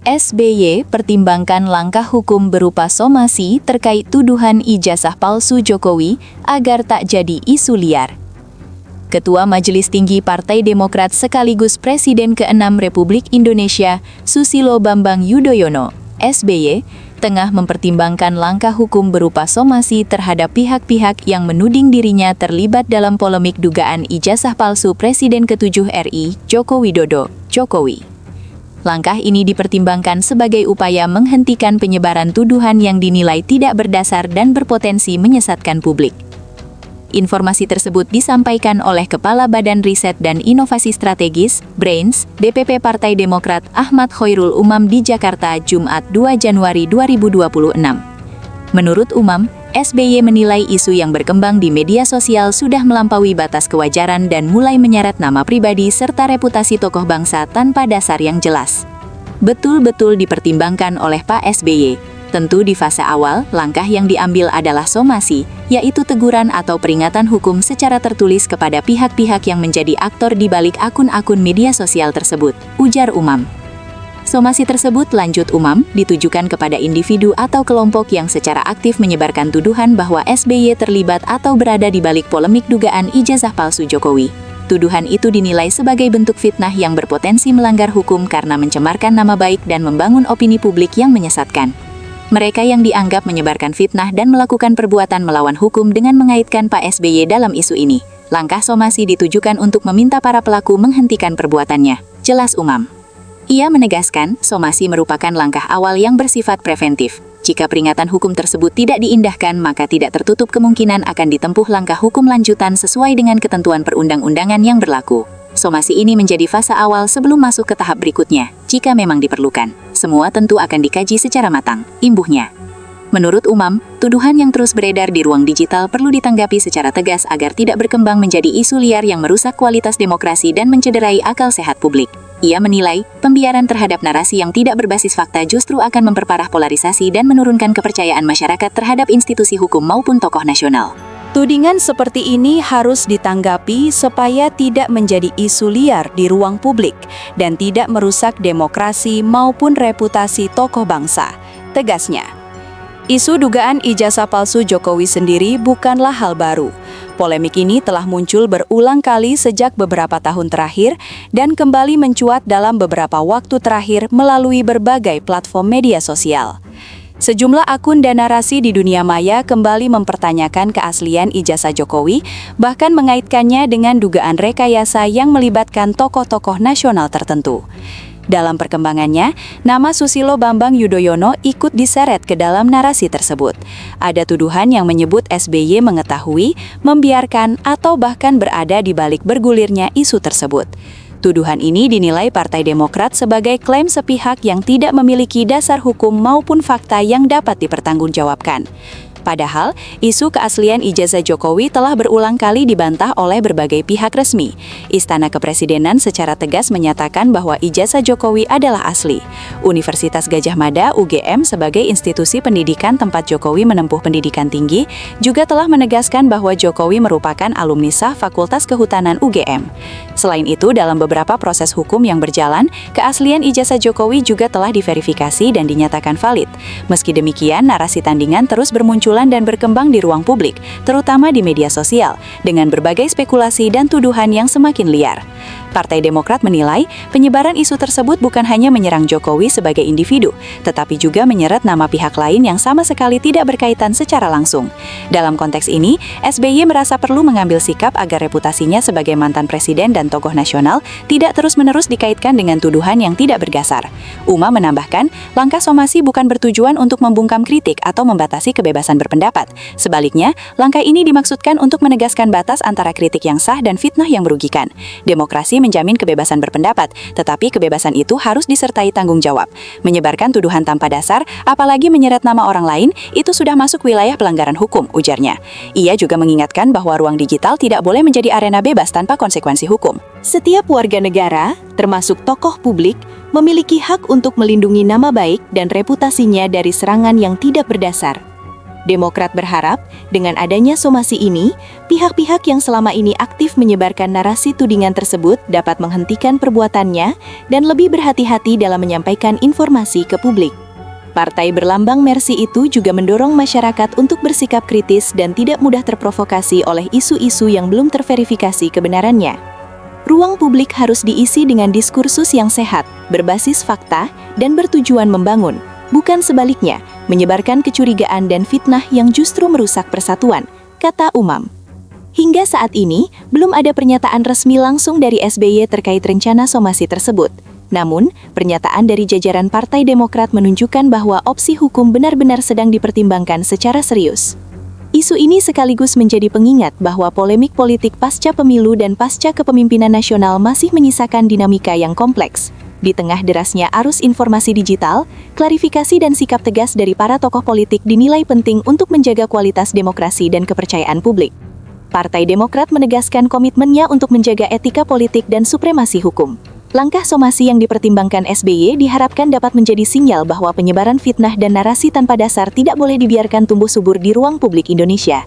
SBY pertimbangkan langkah hukum berupa somasi terkait tuduhan ijazah palsu Jokowi agar tak jadi isu liar. Ketua Majelis Tinggi Partai Demokrat sekaligus Presiden ke-6 Republik Indonesia, Susilo Bambang Yudhoyono, SBY, tengah mempertimbangkan langkah hukum berupa somasi terhadap pihak-pihak yang menuding dirinya terlibat dalam polemik dugaan ijazah palsu Presiden ke-7 RI, Joko Widodo, Jokowi. Langkah ini dipertimbangkan sebagai upaya menghentikan penyebaran tuduhan yang dinilai tidak berdasar dan berpotensi menyesatkan publik. Informasi tersebut disampaikan oleh Kepala Badan Riset dan Inovasi Strategis, BRAINS, DPP Partai Demokrat Ahmad Khoirul Umam di Jakarta, Jumat 2 Januari 2026. Menurut Umam, SBY menilai isu yang berkembang di media sosial sudah melampaui batas kewajaran dan mulai menyeret nama pribadi serta reputasi tokoh bangsa tanpa dasar yang jelas. Betul-betul dipertimbangkan oleh Pak SBY. Tentu di fase awal, langkah yang diambil adalah somasi, yaitu teguran atau peringatan hukum secara tertulis kepada pihak-pihak yang menjadi aktor di balik akun-akun media sosial tersebut, ujar Umam. Somasi tersebut, lanjut Umam, ditujukan kepada individu atau kelompok yang secara aktif menyebarkan tuduhan bahwa SBY terlibat atau berada di balik polemik dugaan ijazah palsu Jokowi. Tuduhan itu dinilai sebagai bentuk fitnah yang berpotensi melanggar hukum karena mencemarkan nama baik dan membangun opini publik yang menyesatkan. Mereka yang dianggap menyebarkan fitnah dan melakukan perbuatan melawan hukum dengan mengaitkan Pak SBY dalam isu ini. Langkah somasi ditujukan untuk meminta para pelaku menghentikan perbuatannya, jelas Umam. Ia menegaskan, somasi merupakan langkah awal yang bersifat preventif. Jika peringatan hukum tersebut tidak diindahkan, maka tidak tertutup kemungkinan akan ditempuh langkah hukum lanjutan sesuai dengan ketentuan perundang-undangan yang berlaku. Somasi ini menjadi fase awal sebelum masuk ke tahap berikutnya, jika memang diperlukan. Semua tentu akan dikaji secara matang, imbuhnya. Menurut Umam, tuduhan yang terus beredar di ruang digital perlu ditanggapi secara tegas agar tidak berkembang menjadi isu liar yang merusak kualitas demokrasi dan mencederai akal sehat publik. Ia menilai, pembiaran terhadap narasi yang tidak berbasis fakta justru akan memperparah polarisasi dan menurunkan kepercayaan masyarakat terhadap institusi hukum maupun tokoh nasional. Tudingan seperti ini harus ditanggapi supaya tidak menjadi isu liar di ruang publik dan tidak merusak demokrasi maupun reputasi tokoh bangsa, tegasnya. Isu dugaan ijazah palsu Jokowi sendiri bukanlah hal baru. Polemik ini telah muncul berulang kali sejak beberapa tahun terakhir dan kembali mencuat dalam beberapa waktu terakhir melalui berbagai platform media sosial. Sejumlah akun dan narasi di dunia maya kembali mempertanyakan keaslian ijazah Jokowi, bahkan mengaitkannya dengan dugaan rekayasa yang melibatkan tokoh-tokoh nasional tertentu. Dalam perkembangannya, nama Susilo Bambang Yudhoyono ikut diseret ke dalam narasi tersebut. Ada tuduhan yang menyebut SBY mengetahui, membiarkan, atau bahkan berada di balik bergulirnya isu tersebut. Tuduhan ini dinilai Partai Demokrat sebagai klaim sepihak yang tidak memiliki dasar hukum maupun fakta yang dapat dipertanggungjawabkan. Padahal, isu keaslian ijazah Jokowi telah berulang kali dibantah oleh berbagai pihak resmi. Istana Kepresidenan secara tegas menyatakan bahwa ijazah Jokowi adalah asli. Universitas Gadjah Mada (UGM) sebagai institusi pendidikan tempat Jokowi menempuh pendidikan tinggi, juga telah menegaskan bahwa Jokowi merupakan alumni sah Fakultas Kehutanan UGM. Selain itu, dalam beberapa proses hukum yang berjalan, keaslian ijazah Jokowi juga telah diverifikasi dan dinyatakan valid. Meski demikian, narasi tandingan terus bermunculan dan berkembang di ruang publik, terutama di media sosial, dengan berbagai spekulasi dan tuduhan yang semakin liar. Partai Demokrat menilai, penyebaran isu tersebut bukan hanya menyerang Jokowi sebagai individu, tetapi juga menyeret nama pihak lain yang sama sekali tidak berkaitan secara langsung. Dalam konteks ini, SBY merasa perlu mengambil sikap agar reputasinya sebagai mantan presiden dan tokoh nasional tidak terus-menerus dikaitkan dengan tuduhan yang tidak berdasar. Umam menambahkan, langkah somasi bukan bertujuan untuk membungkam kritik atau membatasi kebebasan berpendapat. Sebaliknya, langkah ini dimaksudkan untuk menegaskan batas antara kritik yang sah dan fitnah yang merugikan. Demokrasi menjamin kebebasan berpendapat, tetapi kebebasan itu harus disertai tanggung jawab. Menyebarkan tuduhan tanpa dasar, apalagi menyeret nama orang lain, itu sudah masuk wilayah pelanggaran hukum, ujarnya. Ia juga mengingatkan bahwa ruang digital tidak boleh menjadi arena bebas tanpa konsekuensi hukum. Setiap warga negara, termasuk tokoh publik, memiliki hak untuk melindungi nama baik dan reputasinya dari serangan yang tidak berdasar. Demokrat berharap, dengan adanya somasi ini, pihak-pihak yang selama ini aktif menyebarkan narasi tudingan tersebut dapat menghentikan perbuatannya dan lebih berhati-hati dalam menyampaikan informasi ke publik. Partai berlambang Mercy itu juga mendorong masyarakat untuk bersikap kritis dan tidak mudah terprovokasi oleh isu-isu yang belum terverifikasi kebenarannya. Ruang publik harus diisi dengan diskursus yang sehat, berbasis fakta, dan bertujuan membangun, bukan sebaliknya, menyebarkan kecurigaan dan fitnah yang justru merusak persatuan, kata Umam. Hingga saat ini, belum ada pernyataan resmi langsung dari SBY terkait rencana somasi tersebut. Namun, pernyataan dari jajaran Partai Demokrat menunjukkan bahwa opsi hukum benar-benar sedang dipertimbangkan secara serius. Isu ini sekaligus menjadi pengingat bahwa polemik politik pasca pemilu dan pasca kepemimpinan nasional masih menyisakan dinamika yang kompleks. Di tengah derasnya arus informasi digital, klarifikasi dan sikap tegas dari para tokoh politik dinilai penting untuk menjaga kualitas demokrasi dan kepercayaan publik. Partai Demokrat menegaskan komitmennya untuk menjaga etika politik dan supremasi hukum. Langkah somasi yang dipertimbangkan SBY diharapkan dapat menjadi sinyal bahwa penyebaran fitnah dan narasi tanpa dasar tidak boleh dibiarkan tumbuh subur di ruang publik Indonesia.